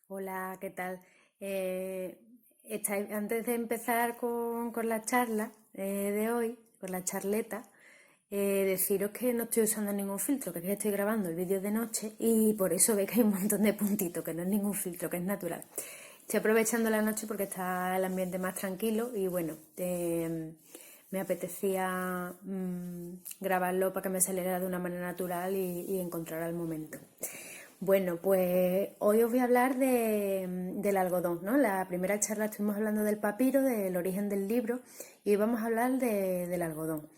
Hola, ¿qué tal? Antes de empezar con la charla de hoy, con la charleta, deciros que no estoy usando ningún filtro, que es que estoy grabando el vídeo de noche y por eso ve que hay un montón de puntitos, que no es ningún filtro, que es natural. Estoy aprovechando la noche porque está el ambiente más tranquilo y bueno, me apetecía grabarlo para que me saliera de una manera natural y encontrar el momento. Bueno, pues hoy os voy a hablar del algodón, ¿no? La primera charla estuvimos hablando del papiro, del origen del libro, y hoy vamos a hablar del algodón.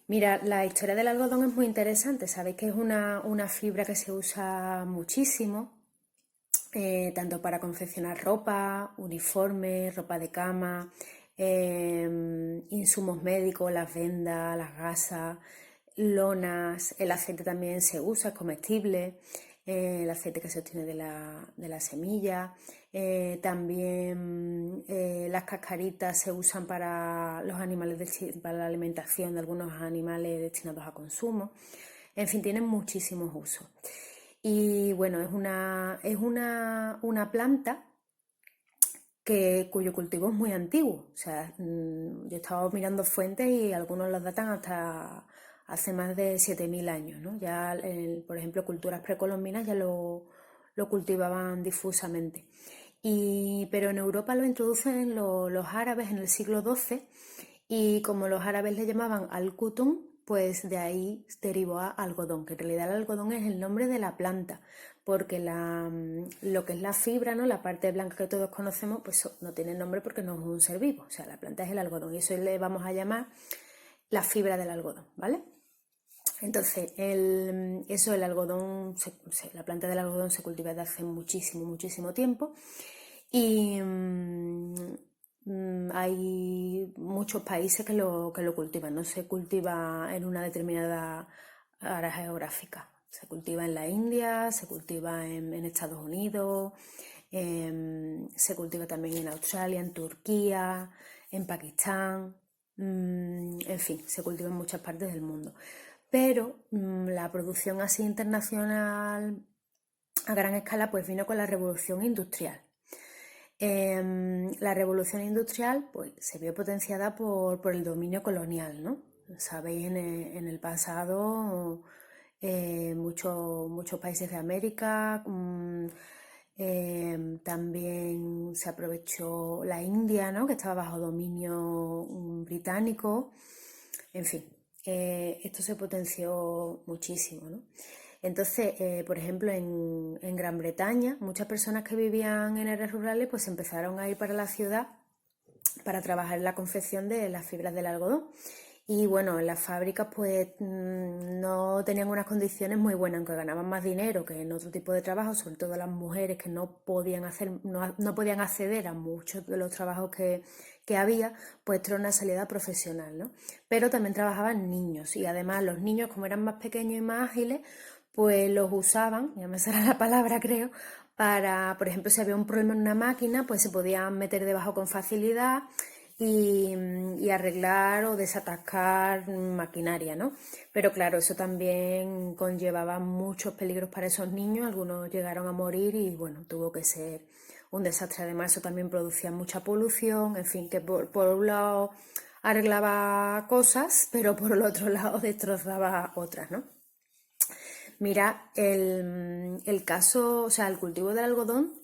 Mira, la historia del algodón es muy interesante, sabéis que es una fibra que se usa muchísimo, tanto para confeccionar ropa, uniformes, ropa de cama, insumos médicos, las vendas, las gasas, lonas, el aceite también se usa, es comestible, el aceite que se obtiene de la semilla, también las cascaritas se usan para los animales, para la alimentación de algunos animales destinados a consumo, en fin, tienen muchísimos usos. Y bueno, es una planta cuyo cultivo es muy antiguo. O sea, yo he estado mirando fuentes y algunos los datan hasta hace más de 7.000 años, ¿no? Ya, por ejemplo, culturas precolombinas ya lo cultivaban difusamente. Pero en Europa lo introducen los árabes en el siglo XII y como los árabes le llamaban al-kutun, pues de ahí derivó a algodón, que en realidad el algodón es el nombre de la planta, porque lo que es la fibra, ¿no? La parte blanca que todos conocemos, pues no tiene nombre porque no es un ser vivo, o sea, la planta es el algodón y eso le vamos a llamar la fibra del algodón, ¿vale? Entonces, el algodón, la planta del algodón se cultiva desde hace muchísimo, muchísimo tiempo y hay muchos países que lo cultivan, no se cultiva en una determinada área geográfica. Se cultiva en la India, se cultiva en Estados Unidos, se cultiva también en Australia, en Turquía, en Pakistán, en fin, se cultiva en muchas partes del mundo. Pero la producción así internacional a gran escala pues vino con la revolución industrial. La revolución industrial pues, se vio potenciada por el dominio colonial, ¿no? Sabéis, en el pasado muchos países de América, también se aprovechó la India, ¿no? Que estaba bajo dominio británico, en fin, esto se potenció muchísimo, ¿no? Entonces, por ejemplo, en Gran Bretaña, muchas personas que vivían en áreas rurales pues empezaron a ir para la ciudad para trabajar en la confección de las fibras del algodón. Y bueno, en las fábricas pues no tenían unas condiciones muy buenas, aunque ganaban más dinero que en otro tipo de trabajo, sobre todo las mujeres que no podían acceder a muchos de los trabajos que había, pues esto era una salida profesional, ¿no? Pero también trabajaban niños y además los niños, como eran más pequeños y más ágiles, pues los usaban, ya me será la palabra creo, para, por ejemplo, si había un problema en una máquina, pues se podían meter debajo con facilidad y arreglar o desatascar maquinaria, ¿no? Pero claro, eso también conllevaba muchos peligros para esos niños, algunos llegaron a morir y bueno, tuvo que ser un desastre. Además, eso también producía mucha polución, en fin, que por un lado arreglaba cosas, pero por el otro lado destrozaba otras, ¿no? Mira, el caso, o sea, el cultivo del algodón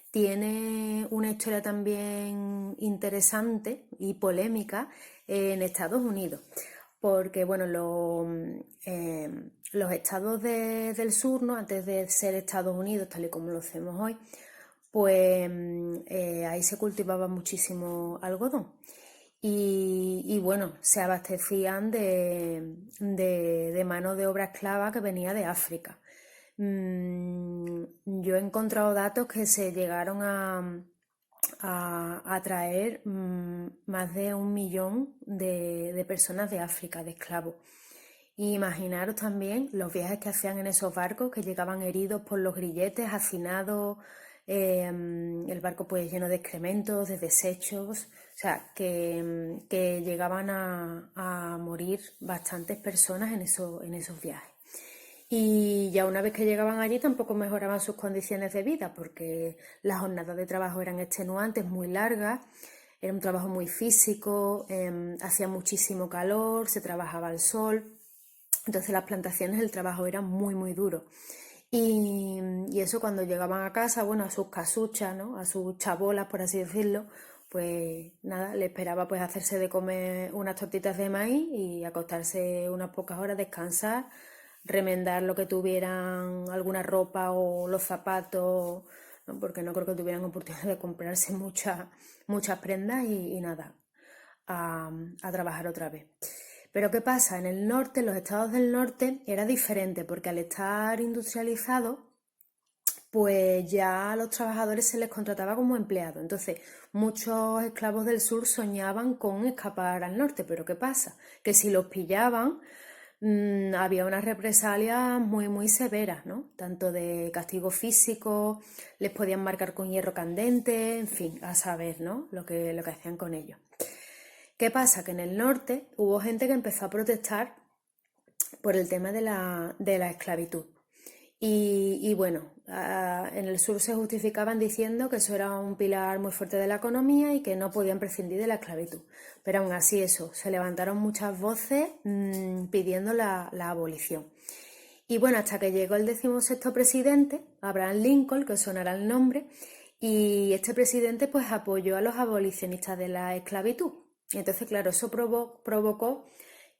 tiene una historia también interesante y polémica en Estados Unidos, porque bueno, los estados del sur, ¿no? Antes de ser Estados Unidos, tal y como lo hacemos hoy, pues ahí se cultivaba muchísimo algodón. Y bueno, se abastecían de mano de obra esclava que venía de África. Yo he encontrado datos que se llegaron a traer más de 1 millón de personas de África, de esclavos. Y imaginaros también los viajes que hacían en esos barcos, que llegaban heridos por los grilletes, hacinados, el barco pues lleno de excrementos, de desechos, o sea, que llegaban a morir bastantes personas en esos viajes. Y ya una vez que llegaban allí tampoco mejoraban sus condiciones de vida porque las jornadas de trabajo eran extenuantes, muy largas, era un trabajo muy físico, hacía muchísimo calor, se trabajaba al sol, entonces las plantaciones el trabajo era muy muy duro. Y eso cuando llegaban a casa, bueno, a sus casuchas, ¿no? A sus chabolas, por así decirlo, pues nada, le esperaba pues hacerse de comer unas tortitas de maíz y acostarse unas pocas horas, descansar, remendar lo que tuvieran, alguna ropa o los zapatos, ¿no? Porque no creo que tuvieran oportunidad de comprarse muchas prendas y nada, a trabajar otra vez. Pero ¿qué pasa? En el norte, en los estados del norte, era diferente, porque al estar industrializado, pues ya a los trabajadores se les contrataba como empleados. Entonces, muchos esclavos del sur soñaban con escapar al norte, pero ¿qué pasa? Que si los pillaban, había unas represalias muy, muy severas, ¿no? Tanto de castigo físico, les podían marcar con hierro candente, en fin, a saber, ¿no? Lo que hacían con ellos. ¿Qué pasa? Que en el norte hubo gente que empezó a protestar por el tema de la esclavitud. Y bueno, en el sur se justificaban diciendo que eso era un pilar muy fuerte de la economía y que no podían prescindir de la esclavitud. Pero aún así eso, se levantaron muchas voces pidiendo la abolición. Y bueno, hasta que llegó el 16º presidente, Abraham Lincoln, que os sonará el nombre, y este presidente pues apoyó a los abolicionistas de la esclavitud. Y entonces, claro, eso provocó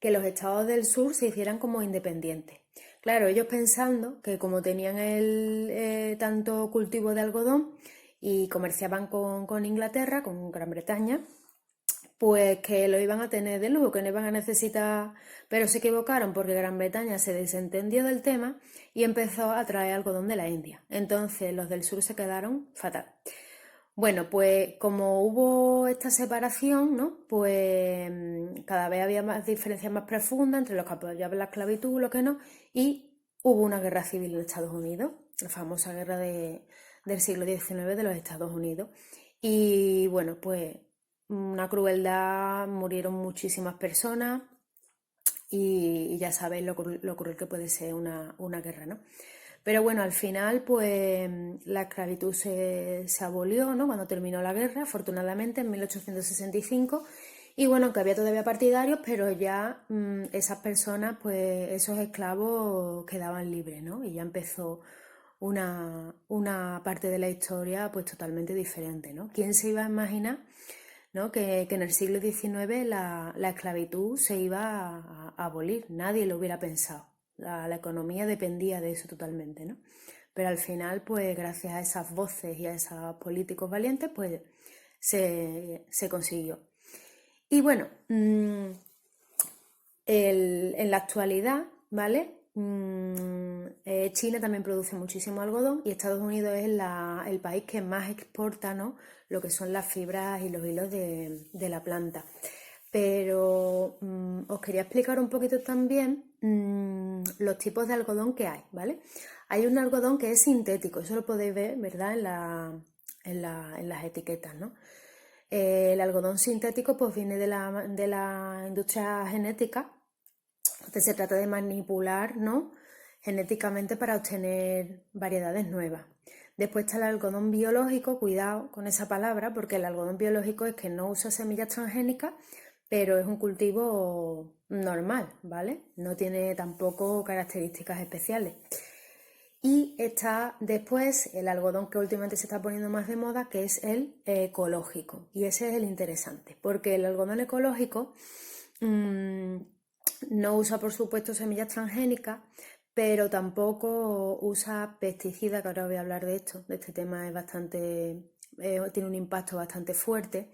que los estados del sur se hicieran como independientes. Claro, ellos pensando que como tenían tanto cultivo de algodón y comerciaban con Inglaterra, con Gran Bretaña, pues que lo iban a tener de lujo, que no iban a necesitar, pero se equivocaron porque Gran Bretaña se desentendió del tema y empezó a traer algodón de la India. Entonces los del sur se quedaron fatal. Bueno, pues como hubo esta separación, ¿no? Pues cada vez había más diferencias más profundas entre los que apoyaban la esclavitud y los que no, y hubo una guerra civil en Estados Unidos, la famosa guerra del siglo XIX de los Estados Unidos. Y bueno, pues una crueldad, murieron muchísimas personas y ya sabéis lo cruel que puede ser una guerra, ¿no? Pero bueno, al final, pues la esclavitud se abolió, ¿no? Cuando terminó la guerra, afortunadamente, en 1865. Y bueno, que había todavía partidarios, pero ya esas personas, pues esos esclavos quedaban libres, ¿no? Y ya empezó una parte de la historia, pues totalmente diferente, ¿no? ¿Quién se iba a imaginar, ¿no? que en el siglo XIX la esclavitud se iba a abolir? Nadie lo hubiera pensado. La economía dependía de eso totalmente, ¿no? Pero al final, pues gracias a esas voces y a esos políticos valientes, pues se consiguió. Y bueno, en la actualidad, ¿vale? China también produce muchísimo algodón y Estados Unidos es el país que más exporta, ¿no? Lo que son las fibras y los hilos de la planta. Pero os quería explicar un poquito también los tipos de algodón que hay, ¿vale? Hay un algodón que es sintético, eso lo podéis ver, ¿verdad? En las etiquetas, ¿no? El algodón sintético pues viene de la industria genética. Entonces se trata de manipular, ¿no? Genéticamente para obtener variedades nuevas. Después está el algodón biológico, cuidado con esa palabra, porque el algodón biológico es que no usa semillas transgénicas, pero es un cultivo normal, ¿vale? No tiene tampoco características especiales. Y está después el algodón que últimamente se está poniendo más de moda, que es el ecológico. Y ese es el interesante, porque el algodón ecológico no usa, por supuesto, semillas transgénicas, pero tampoco usa pesticidas, que ahora voy a hablar de esto, de este tema es tiene un impacto bastante fuerte.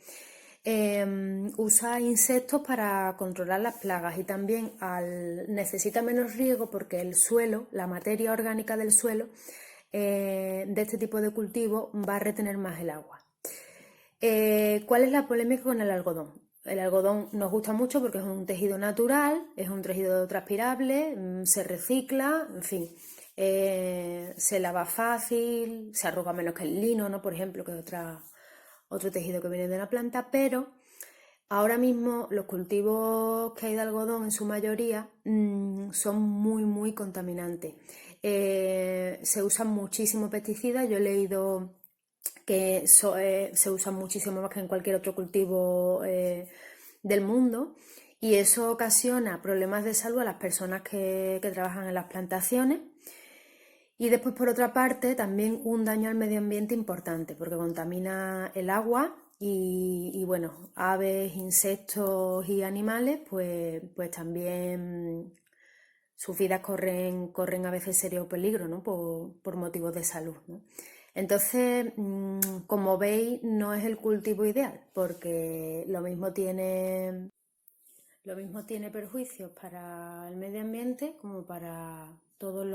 Usa insectos para controlar las plagas y también necesita menos riego porque el suelo, la materia orgánica del suelo de este tipo de cultivo va a retener más el agua. ¿Cuál es la polémica con el algodón? El algodón nos gusta mucho porque es un tejido natural, es un tejido transpirable, se recicla, en fin, se lava fácil, se arruga menos que el lino, ¿no? Por ejemplo, que es otro tejido que viene de una planta, pero ahora mismo los cultivos que hay de algodón en su mayoría son muy contaminantes. Se usan muchísimos pesticidas. Yo he leído que se usan muchísimo más que en cualquier otro cultivo del mundo, y eso ocasiona problemas de salud a las personas que trabajan en las plantaciones. Y después, por otra parte, también un daño al medio ambiente importante, porque contamina el agua y bueno, aves, insectos y animales, pues también sus vidas corren a veces serio peligro, ¿no? Por motivos de salud, ¿no? Entonces, como veis, no es el cultivo ideal, porque lo mismo tiene perjuicios para el medio ambiente como para todos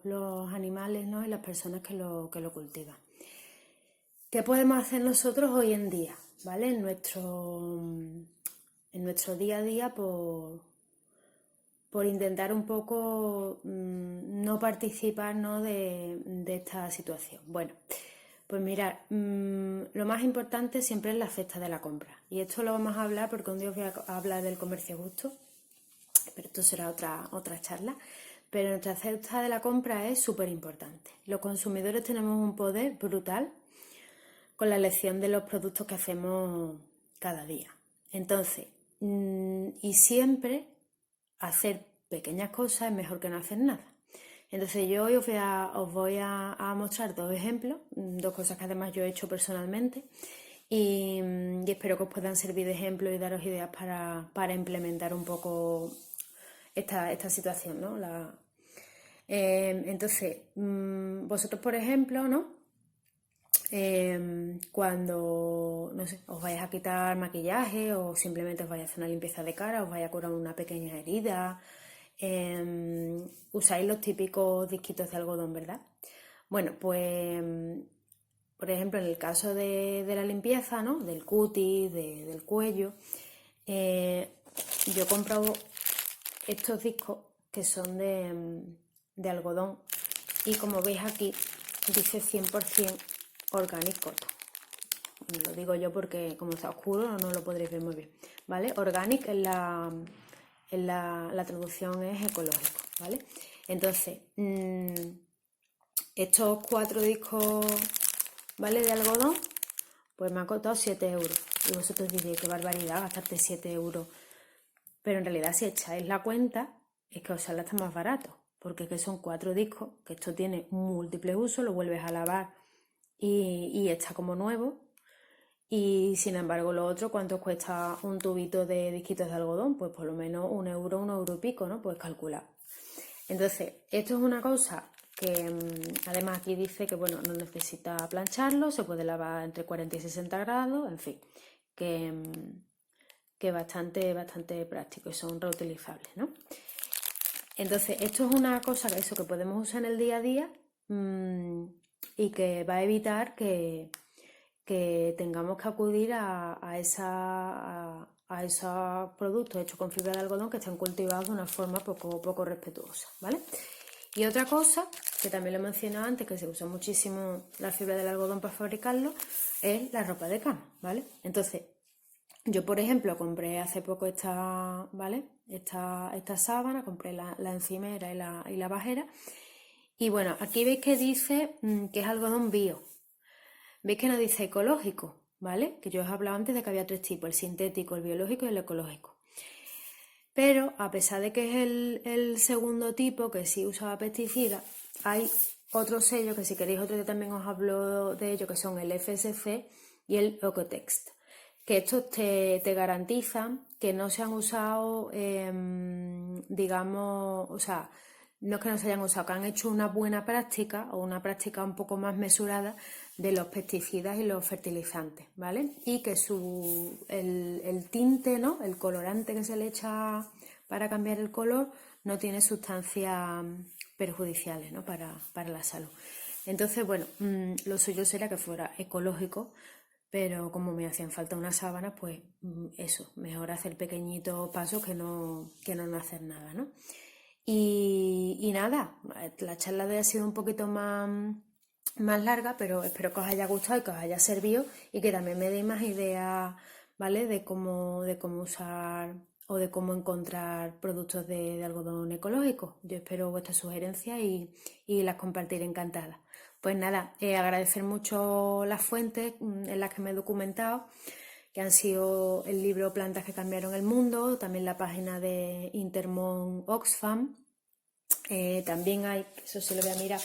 los animales, ¿no? Y las personas que lo cultivan. ¿Qué podemos hacer nosotros hoy en día, ¿vale? En nuestro día a día por intentar un poco no participar, ¿no? de esta situación. Bueno, pues mirad, lo más importante siempre es la cesta de la compra. Y esto lo vamos a hablar porque un día os voy a hablar del comercio justo, pero esto será otra charla. Pero nuestra cesta de la compra es súper importante. Los consumidores tenemos un poder brutal con la elección de los productos que hacemos cada día. Entonces, y siempre hacer pequeñas cosas es mejor que no hacer nada. Entonces yo hoy os voy a mostrar dos ejemplos, dos cosas que además yo he hecho personalmente, y espero que os puedan servir de ejemplo y daros ideas para implementar un poco esta situación, ¿no? Entonces, vosotros, por ejemplo, ¿no? Cuando, no sé, os vais a quitar maquillaje o simplemente os vais a hacer una limpieza de cara, os vais a curar una pequeña herida, usáis los típicos disquitos de algodón, ¿verdad? Bueno, pues, por ejemplo, en el caso de la limpieza, ¿no? Del cutis, del cuello, yo he comprado estos discos que son de algodón, y como veis aquí dice 100% Organic Cotton. Lo digo yo porque como está oscuro no lo podréis ver muy bien, ¿vale? Organic la traducción es ecológico, ¿vale? Entonces, estos 4 discos, ¿vale? De algodón, pues me ha costado 7 euros. Y vosotros diréis, qué barbaridad, gastarte 7 euros. Pero en realidad, si echáis la cuenta, es que os sale hasta más barato, porque que son 4 discos, que esto tiene múltiples usos, lo vuelves a lavar y está como nuevo. Y sin embargo, lo otro, ¿cuánto cuesta un tubito de disquitos de algodón? Pues por lo menos 1 euro, 1 euro y pico, ¿no? Pues calcular. Entonces, esto es una cosa que además aquí dice que, bueno, no necesita plancharlo, se puede lavar entre 40 y 60 grados, en fin, que bastante práctico y son reutilizables, ¿no? Entonces, esto es una cosa que podemos usar en el día a día y que va a evitar que tengamos que acudir a esos productos hechos con fibra de algodón que están cultivados de una forma poco respetuosa, ¿vale? Y otra cosa, que también lo he mencionado antes, que se usa muchísimo la fibra del algodón para fabricarlo, es la ropa de cama, ¿vale? Entonces, yo, por ejemplo, compré hace poco ¿vale? Esta sábana, compré la encimera y la bajera. Y bueno, aquí veis que dice que es algodón bio. Veis que no dice ecológico, ¿vale? Que yo os he hablado antes de que había 3 tipos, el sintético, el biológico y el ecológico. Pero a pesar de que es el segundo tipo, que sí usaba pesticidas, hay otro sello, que si queréis otro día también os hablo de ello, que son el FSC y el Ocotext, que estos te garantizan que no se han usado, digamos, o sea, no es que no se hayan usado, que han hecho una buena práctica o una práctica un poco más mesurada de los pesticidas y los fertilizantes, ¿vale? Y que el tinte, ¿no? El colorante que se le echa para cambiar el color no tiene sustancias perjudiciales, ¿no? para la salud. Entonces, bueno, lo suyo sería que fuera ecológico, pero como me hacían falta unas sábanas, pues eso, mejor hacer pequeñitos pasos que no hacer nada, ¿no? Y nada, la charla de hoy ha sido un poquito más larga, pero espero que os haya gustado y que os haya servido y que también me deis más ideas, ¿vale? De cómo usar o de cómo encontrar productos de algodón ecológico. Yo espero vuestras sugerencias y las compartiré encantada. Pues nada, agradecer mucho las fuentes en las que me he documentado, que han sido el libro Plantas que cambiaron el mundo, también la página de Intermon Oxfam. También hay, eso sí lo voy a mirar,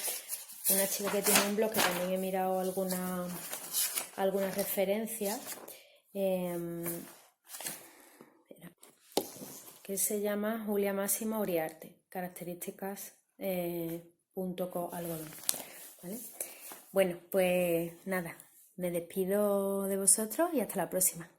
una chica que tiene un blog que también he mirado algunas referencias, que se llama Julia Máxima Uriarte, características algodón. ¿Vale? Bueno, pues nada, me despido de vosotros y hasta la próxima.